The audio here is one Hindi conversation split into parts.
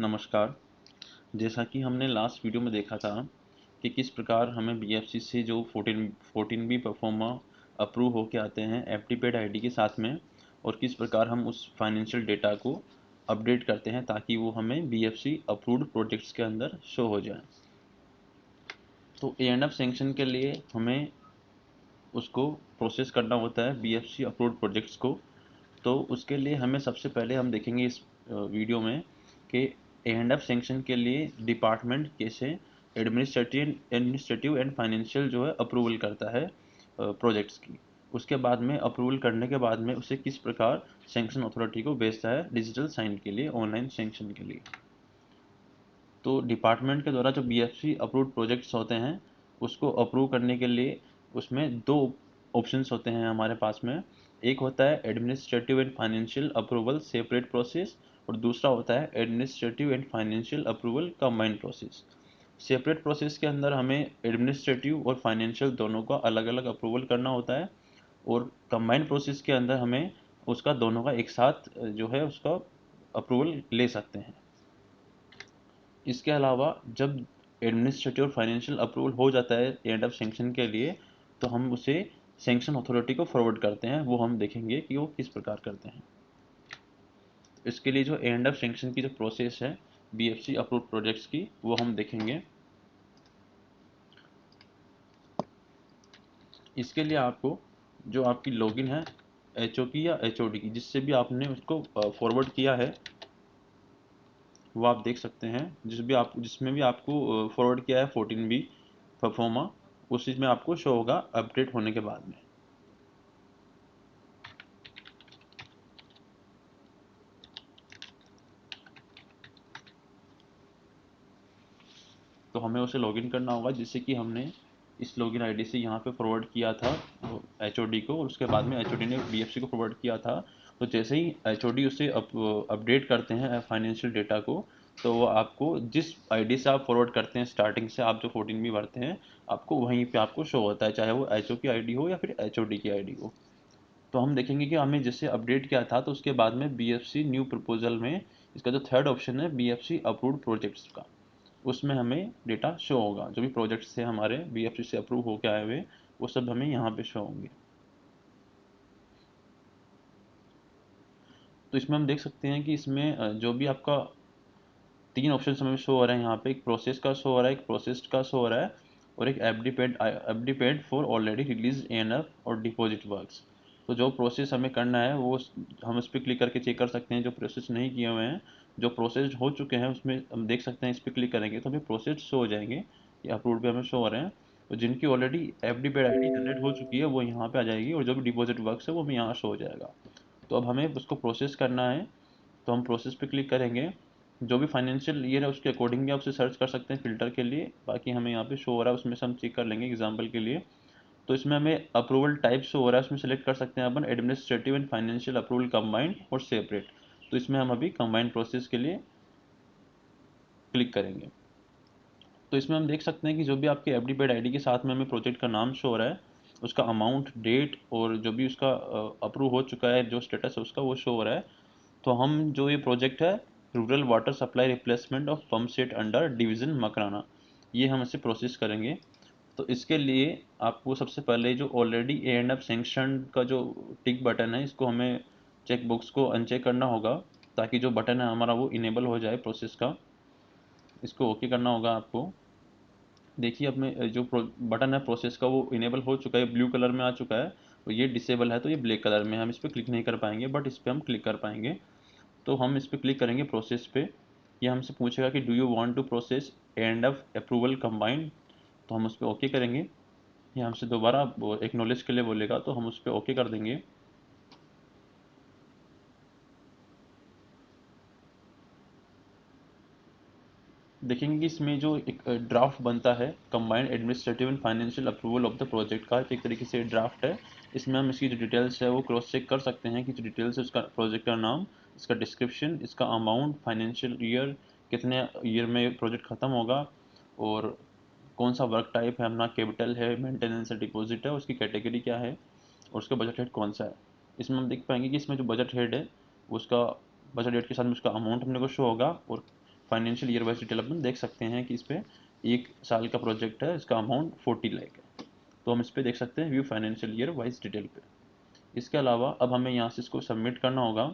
नमस्कार। जैसा कि हमने लास्ट वीडियो में देखा था कि किस प्रकार हमें बीएफसी से जो 14 बी परफॉर्मा अप्रूव होके आते हैं एफडी-पेड आईडी के साथ में, और किस प्रकार हम उस फाइनेंशियल डेटा को अपडेट करते हैं ताकि वो हमें बीएफसी अप्रूव्ड प्रोजेक्ट्स के अंदर शो हो जाए। तो ए एंड एफ सैंक्शन के लिए हमें उसको प्रोसेस करना होता है बीएफसी अप्रूव्ड प्रोजेक्ट्स को। तो उसके लिए हमें सबसे पहले हम देखेंगे इस वीडियो में कि ए एंड एफ सैंक्शन के लिए डिपार्टमेंट कैसे एडमिनिस्ट्रेटिव एंड फाइनेंशियल जो है अप्रूवल करता है प्रोजेक्ट्स की। उसके बाद में अप्रूवल करने के बाद में उसे किस प्रकार सैंक्शन अथॉरिटी को भेजता है डिजिटल साइन के लिए, ऑनलाइन सैंक्शन के लिए। तो डिपार्टमेंट के द्वारा जो बीएफसी अप्रूव्ड प्रोजेक्ट्स होते हैं उसको अप्रूव करने के लिए उसमें दो ऑप्शंस होते हैं हमारे पास में। एक होता है administrative and financial approval separate process, और दूसरा होता है administrative and financial approval combined process. Separate process के अंदर हमें एडमिनिस्ट्रेटिव और फाइनेंशियल दोनों का अलग अलग अप्रूवल करना होता है, और कंबाइंड प्रोसेस के अंदर हमें उसका दोनों का एक साथ जो है उसका अप्रूवल ले सकते हैं। इसके अलावा जब एडमिनिस्ट्रेटिव और फाइनेंशियल अप्रूवल हो जाता है एंड ऑफ सैंक्शन के लिए, तो हम उसे सैंक्शन अथॉरिटी को फॉरवर्ड करते हैं। वो हम देखेंगे कि वो किस प्रकार करते हैं। इसके लिए जो एंड ऑफ सैंक्शन की जो प्रोसेस है बीएफसी अप्रूव्ड प्रोजेक्ट्स की, वो हम देखेंगे। इसके लिए आपको जो आपकी लॉगिन है एचओपी या एचओडी की, जिससे भी आपने उसको फॉरवर्ड किया है, वो आप देख सकते हैं। जिसमें भी आपको फॉरवर्ड किया है 14 बी परफॉर्मा, उस चीज़ में आपको शो होगा अपडेट होने के बाद में। तो हमें उसे लॉगिन करना होगा, जिससे कि हमने इस लॉगिन आईडी से यहाँ पे फॉरवर्ड किया था एचओडी को, और उसके बाद में एचओडी ने बीएफसी को फॉरवर्ड किया था। तो जैसे ही एचओडी उसे अपडेट करते हैं फाइनेंशियल डेटा को, तो वो आपको जिस आईडी से आप फॉरवर्ड करते हैं स्टार्टिंग से आप जो 14 बी भरते हैं, आपको वहीं पे आपको शो होता है, चाहे वो एचओ की आईडी हो या फिर एचओडी की आईडी हो। तो हम देखेंगे कि हमें जिससे अपडेट किया था, तो उसके बाद में बीएफसी न्यू प्रपोजल में इसका जो थर्ड ऑप्शन है बीएफसी अप्रूव्ड प्रोजेक्ट्स का, उसमें हमें डेटा शो होगा। जो भी प्रोजेक्ट्स थे हमारे बीएफसी से अप्रूव होकर आए हुए, वो सब हमें यहाँ पे शो होंगे। तो इसमें हम देख सकते हैं कि इसमें जो भी आपका तीन ऑप्शन हमें शो हो रहे हैं यहाँ पे, एक प्रोसेस का शो हो रहा है, एक प्रोसेस्ड का शो हो रहा है, और एक FD paid for already release ANF और डिपॉजिट वर्क्स। तो जो प्रोसेस हमें करना है वो हम उस पर क्लिक करके चेक कर सकते हैं। जो प्रोसेस नहीं किए हुए हैं, जो प्रोसेस हो चुके हैं, उसमें हम देख सकते हैं। इस पर क्लिक करेंगे तो हमें प्रोसेस शो हो जाएंगे, ये अप्रूव्ड पे हमें शो हो रहे हैं। तो जिनकी already FD paid ID generate हो चुकी है वो यहाँ पे आ जाएगी, और जो भी डिपॉजिट वर्क्स है वो हमें यहाँ शो हो जाएगा। तो अब हमें उसको प्रोसेस करना है, तो हम प्रोसेस पे क्लिक करेंगे। जो भी फाइनेंशियल ईयर है उसके अकॉर्डिंग भी आप उसे सर्च कर सकते हैं फिल्टर के लिए। बाकी हमें यहाँ पे शो हो रहा है, उसमें से हम चेक कर लेंगे एग्जांपल के लिए। तो इसमें हमें अप्रूवल टाइप शो हो रहा है, उसमें सेलेक्ट कर सकते हैं अपन administrative and financial approval combined और सेपरेट। तो इसमें हम अभी कंबाइंड प्रोसेस के लिए क्लिक करेंगे। तो इसमें हम देख सकते हैं कि जो भी आपके एफडी पेड आईडी के साथ में हमें प्रोजेक्ट का नाम शो हो रहा है, उसका अमाउंट, डेट, और जो भी उसका अप्रूव हो चुका है जो स्टेटस है उसका, वो शो हो रहा है। तो हम जो ये प्रोजेक्ट है rural water supply replacement of pump set under division Makrana, ये हम इसे प्रोसेस करेंगे। तो इसके लिए आपको सबसे पहले जो already A and F sanction का जो टिक बटन है, इसको हमें चेक बॉक्स को अनचेक करना होगा, ताकि जो बटन है हमारा वो इनेबल हो जाए प्रोसेस का। इसको ओके करना होगा आपको। देखिए अब में जो बटन है प्रोसेस का वो इनेबल हो चुका है, ब्लू कलर में आ चुका है। और ये डिसेबल है तो ये ब्लैक कलर में, हम इस पर क्लिक नहीं कर पाएंगे, बट इस पर हम क्लिक कर पाएंगे। तो हम इस पर क्लिक करेंगे प्रोसेस पे। ये हमसे पूछेगा कि do you want to process and of approval combined, तो हम उस पर ओके करेंगे। ये हमसे दोबारा एक्नॉलेज के लिए बोलेगा, तो हम उस पर ओके कर देंगे। देखेंगे कि इसमें जो एक ड्राफ्ट बनता है combined administrative and financial approval of the project का, एक तरीके से ड्राफ्ट है। इसमें हम इसकी जो डिटेल्स है वो क्रॉस चेक कर सकते हैं कि जो डिटेल्स है उसका प्रोजेक्ट का नाम, इसका डिस्क्रिप्शन, इसका अमाउंट, फाइनेंशियल ईयर, कितने ईयर में प्रोजेक्ट ख़त्म होगा, और कौन सा वर्क टाइप है अपना, कैपिटल है, मेंटेनेंस है, डिपॉजिट है, उसकी कैटेगरी क्या है, और उसका बजट हेड कौन सा है। इसमें हम देख पाएंगे कि इसमें जो बजट हेड है उसका बजट हेड के साथ में उसका अमाउंट अपने को शो होगा, और फाइनेंशियल ईयर वाइज डिटेल अपन देख सकते हैं कि इस पर 1 साल का प्रोजेक्ट है, इसका अमाउंट 40 लाख है, तो हम इस पर देख सकते हैं view financial year wise detail पे। इसके अलावा अब हमें यहाँ से इसको सबमिट करना होगा।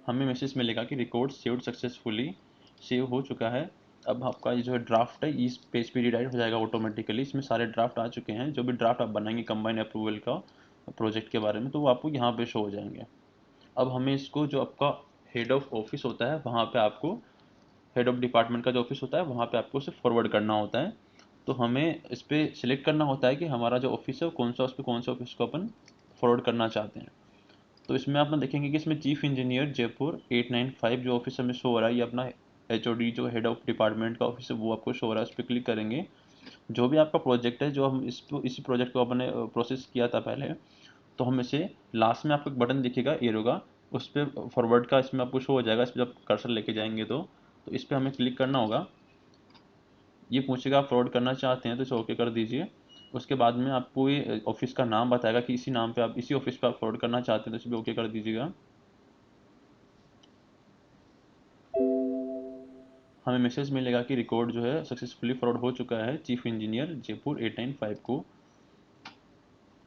हमें मैसेज मिलेगा कि रिकॉर्ड सेव्ड सक्सेसफुली, सेव हो चुका है। अब आपका ये जो है ड्राफ्ट है इस पेज पे रिडायरेक्ट हो जाएगा ऑटोमेटिकली। इसमें सारे ड्राफ्ट आ चुके हैं, जो भी ड्राफ्ट आप बनाएंगे कंबाइन अप्रूवल का प्रोजेक्ट के बारे में, तो वो आपको यहाँ पे शो हो जाएंगे। अब हमें इसको जो आपका हेड ऑफ ऑफिस होता है वहाँ पे आपको, हेड ऑफ डिपार्टमेंट का जो ऑफिस होता है वहाँ पे आपको उसे फॉरवर्ड करना होता है। तो हमें इस पर सिलेक्ट करना होता है कि हमारा जो ऑफिस है वो कौन सा, उस पर कौन सा ऑफिस को अपन फॉरवर्ड करना चाहते हैं। तो इसमें आप ना देखेंगे कि इसमें चीफ इंजीनियर जयपुर 895 जो ऑफिस हमें शो हो रहा है, ये अपना एचओडी जो हेड ऑफ डिपार्टमेंट का ऑफिस है वो आपको शो हो रहा है। उस पर क्लिक करेंगे। जो भी आपका प्रोजेक्ट है, जो हम इसी प्रोजेक्ट को अपने प्रोसेस किया था पहले, तो हम इसे लास्ट में आपको एक बटन दिखेगा एरो का, उस पर फॉरवर्ड का इसमें आपको शो हो जाएगा। इस पर जब कर्सर लेके जाएंगे तो इस पर हमें क्लिक करना होगा। ये पूछेगा आप फॉरवर्ड करना चाहते हैं तो इसे ओके कर दीजिए। उसके बाद में आपको ये ऑफिस का नाम बताएगा कि इसी नाम पे आप, इसी ऑफिस पे आप फॉरवर्ड करना चाहते हैं, तो इसे भी ओके कर दीजिएगा। हमें मैसेज मिलेगा कि रिकॉर्ड जो है सक्सेसफुली फॉरवर्ड हो चुका है चीफ इंजीनियर जयपुर 895 को।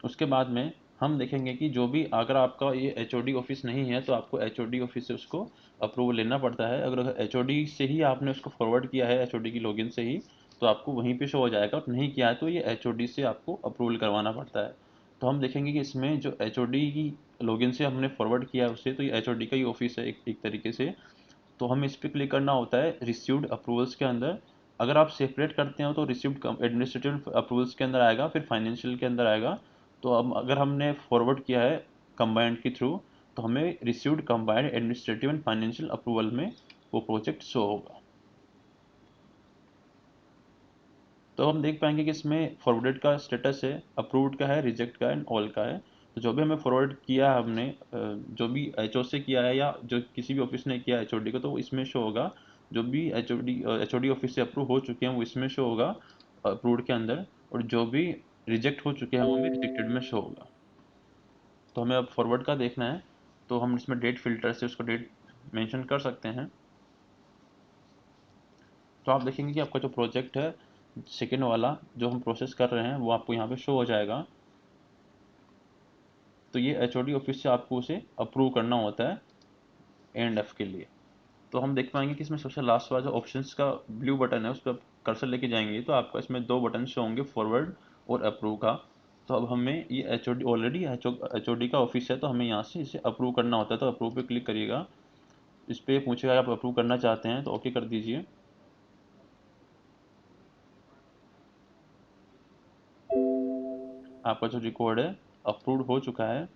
उसके बाद में हम देखेंगे कि जो भी, अगर आपका ये एचओडी ऑफिस नहीं है तो आपको एचओडी ऑफिस से उसको अप्रूवल लेना पड़ता है। अगर एचओडी से ही आपने उसको फॉरवर्ड किया है, एचओडी की लॉगिन से ही, तो आपको वहीं पे शो हो जाएगा। और नहीं किया है तो ये एचओडी से आपको अप्रूवल करवाना पड़ता है। तो हम देखेंगे कि इसमें जो एचओडी की लॉगिन से हमने फॉरवर्ड किया है उससे, तो ये एचओडी का ही ऑफिस है एक तरीके से। तो हमें इस पर क्लिक करना होता है रिसीव्ड अप्रूवल्स के अंदर। अगर आप सेपरेट करते हो तो रिसीव्ड एडमिनिस्ट्रेटिव अप्रूवल्स के अंदर आएगा, फिर फाइनेंशियल के अंदर आएगा। तो अब अगर हमने फॉरवर्ड किया है कंबाइंड के थ्रू, तो हमें received combined administrative and financial approval में वो प्रोजेक्ट शो होगा। तो हम देख पाएंगे कि इसमें फॉरवर्डेड का स्टेटस है, अप्रूव्ड का है, रिजेक्ट का है एंड ऑल का है। तो जो भी हमें फॉरवर्ड किया है हमने, जो भी एचओ से किया है या जो किसी भी ऑफिस ने किया है एचओडी को, तो वो इसमें शो होगा। जो भी एचओडी ऑफिस से अप्रूव हो चुके हैं वो इसमें शो होगा अप्रूव्ड के अंदर, और जो भी रिजेक्ट हो चुके हैं वो हमें रिजेक्टेड में शो होगा। तो हमें अब फॉरवर्ड का देखना है, तो हम इसमें डेट फिल्टर से उसको डेट मेंशन कर सकते हैं। तो आप देखेंगे कि आपका जो प्रोजेक्ट है सेकेंड वाला जो हम प्रोसेस कर रहे हैं वो आपको यहाँ पे शो हो जाएगा। तो ये एचओडी ऑफिस से आपको उसे अप्रूव करना होता है एंड एफ के लिए। तो हम देख पाएंगे कि इसमें सबसे लास्ट वाला जो ऑप्शंस का ब्लू बटन है उस पर कर्सर लेके जाएंगे तो आपको इसमें 2 बटन शो होंगे, फॉरवर्ड और अप्रूव का। तो अब हमें ये एचओडी ऑलरेडी एचओडी का ऑफिस है, तो हमें यहाँ से इसे अप्रूव करना होता है। तो अप्रूव पे क्लिक करिएगा। इस पर पूछेगा आप अप्रूव करना चाहते हैं तो ओके कर दीजिए। आपका जो रिकॉर्ड है अप्रूव्ड हो चुका है,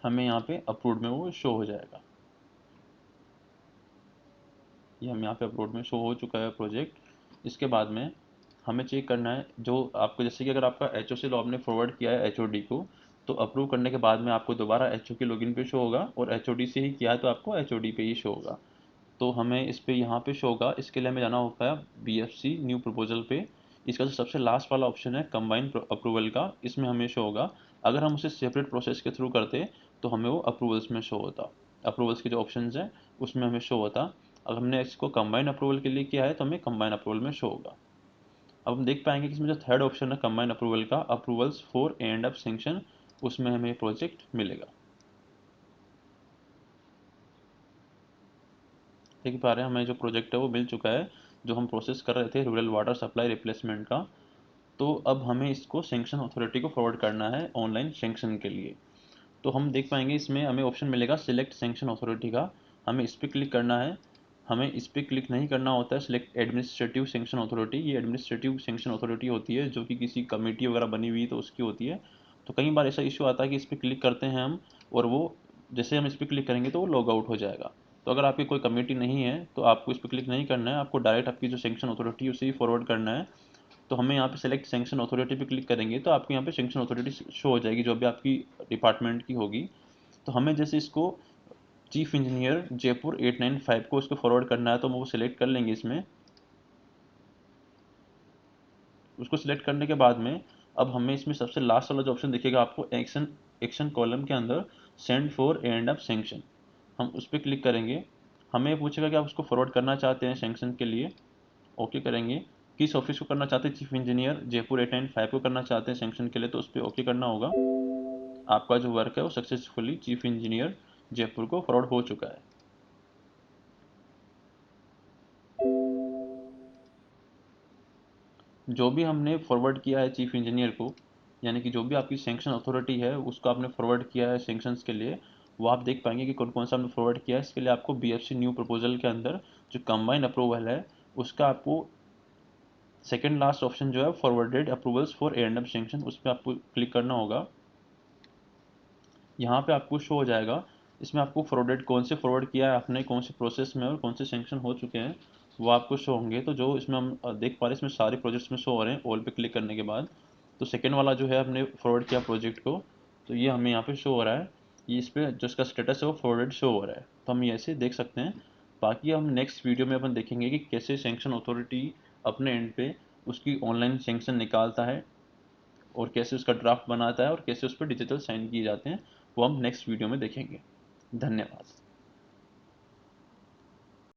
हमें यहाँ पे अप्रूव्ड में वो शो हो जाएगा। ये हम यहाँ पे अपलोड में शो हो चुका है प्रोजेक्ट। इसके बाद में हमें चेक करना है जो आपको, जैसे कि अगर आपका एच ओ से आपने फॉरवर्ड किया है एच ओ डी को, तो अप्रूव करने के बाद में आपको दोबारा एच ओ के लॉगिन पे शो होगा, और एच ओ डी से ही किया है तो आपको एच ओ डी पे ही शो होगा। तो हमें इस पे यहाँ पे शो होगा, इसके लिए हमें जाना होगा B F C new proposal पे। इसका जो सबसे लास्ट वाला ऑप्शन है कंबाइन अप्रूवल का, इसमें हमें शो होगा। अगर हम उसे सेपरेट प्रोसेस के थ्रू करते तो हमें वो अप्रूवल्स में शो होता, अप्रूवल्स के जो ऑप्शन हैं उसमें हमें शो होता। अगर हमने इसको कंबाइन अप्रूवल के लिए किया है तो हमें कंबाइन अप्रूवल में शो होगा। अब हम देख पाएंगे कि इसमें जो थर्ड ऑप्शन है कंबाइन अप्रूवल का, approvals for and up sanction, उसमें हमें प्रोजेक्ट मिलेगा। देख पा रहे हैं हमें जो प्रोजेक्ट है वो मिल चुका है, जो हम प्रोसेस कर रहे थे रूरल वाटर सप्लाई रिप्लेसमेंट का। तो अब हमें इसको सेंक्शन अथॉरिटी को फॉरवर्ड करना है ऑनलाइन सेंक्शन के लिए। तो हम देख पाएंगे इसमें हमें ऑप्शन मिलेगा सिलेक्ट सेंक्शन अथॉरिटी का, हमें इस पर क्लिक करना है। हमें इस पर क्लिक नहीं करना होता है सिलेक्ट एडमिनिस्ट्रेटिव सेंक्शन अथॉरिटी। ये एडमिनिस्ट्रेटिव सेंक्शन अथॉरिटी होती है जो कि किसी कमेटी वगैरह बनी हुई तो उसकी होती है। तो कई बार ऐसा इशू आता है कि इस पर क्लिक करते हैं हम, और वो, जैसे हम इस पर क्लिक करेंगे तो वो लॉग आउट हो जाएगा। तो अगर आपकी कोई कमेटी नहीं है तो आपको इस पर क्लिक नहीं करना है, आपको डायरेक्ट आपकी जो सेंक्शन अथॉरिटी है उसे ही फॉरवर्ड करना है। तो हमें यहाँ पे सेलेक्ट सेंक्शन अथॉरिटी पे क्लिक करेंगे तो आपको यहाँ पे सेंक्शन अथॉरिटी शो हो जाएगी जो भी आपकी डिपार्टमेंट की होगी। तो हमें जैसे इसको चीफ इंजीनियर जयपुर 895 को उसको फॉरवर्ड करना है, तो हम वो सिलेक्ट कर लेंगे इसमें। उसको सिलेक्ट करने के बाद में अब हमें इसमें सबसे लास्ट वाला जो ऑप्शन दिखेगा आपको एक्शन एक्शन कॉलम के अंदर, send for and up sanction. हम उस पर क्लिक करेंगे, हमें ये पूछेगा कि आप उसको फॉरवर्ड करना चाहते हैं सेंक्शन के लिए, ओके करेंगे। किस ऑफिस को करना चाहते हैं, चीफ इंजीनियर जयपुर 895 को करना चाहते हैं सेंक्शन के लिए, तो उस पर ओके करना होगा। आपका जो वर्क है वो सक्सेसफुली चीफ इंजीनियर जयपुर को फॉरवर्ड हो चुका है। जो भी हमने फॉरवर्ड किया है चीफ इंजीनियर को, यानी कि जो भी आपकी सेंक्शन अथॉरिटी है उसको आपने फॉरवर्ड किया है सेंक्शंस के लिए, वो आप देख पाएंगे कि कौन कौन सा आपने फॉरवर्ड किया है। इसके लिए आपको बीएफसी न्यू प्रपोजल के अंदर जो कंबाइंड अप्रूवल है उसका आपको सेकेंड लास्ट ऑप्शन जो है forwarded approvals for A&M sanction, उस पर आपको क्लिक करना होगा। यहाँ पे आपको शो हो जाएगा, इसमें आपको फॉरवर्डेड कौन से फॉरवर्ड किया है आपने, कौन से प्रोसेस में और कौन से सेंक्शन हो चुके हैं वो आपको शो होंगे। तो जो इसमें हम देख पा रहे हैं इसमें सारे प्रोजेक्ट्स में शो हो रहे हैं ऑल पे क्लिक करने के बाद। तो सेकेंड वाला जो है हमने फॉरवर्ड किया प्रोजेक्ट को, तो ये हमें यहाँ पे शो हो रहा है, ये इस पर जो इसका स्टेटस है वो फॉरवर्डेड शो हो रहा है, तो हम ये ऐसे देख सकते हैं। बाकी हम नेक्स्ट वीडियो में अपन देखेंगे कि कैसे सेंक्शन अथॉरिटी अपने एंड पे उसकी ऑनलाइन सेंक्शन निकालता है और कैसे उसका ड्राफ्ट बनाता है और कैसे उस पर डिजिटल साइन किए जाते हैं, वो हम नेक्स्ट वीडियो में देखेंगे। धन्यवाद।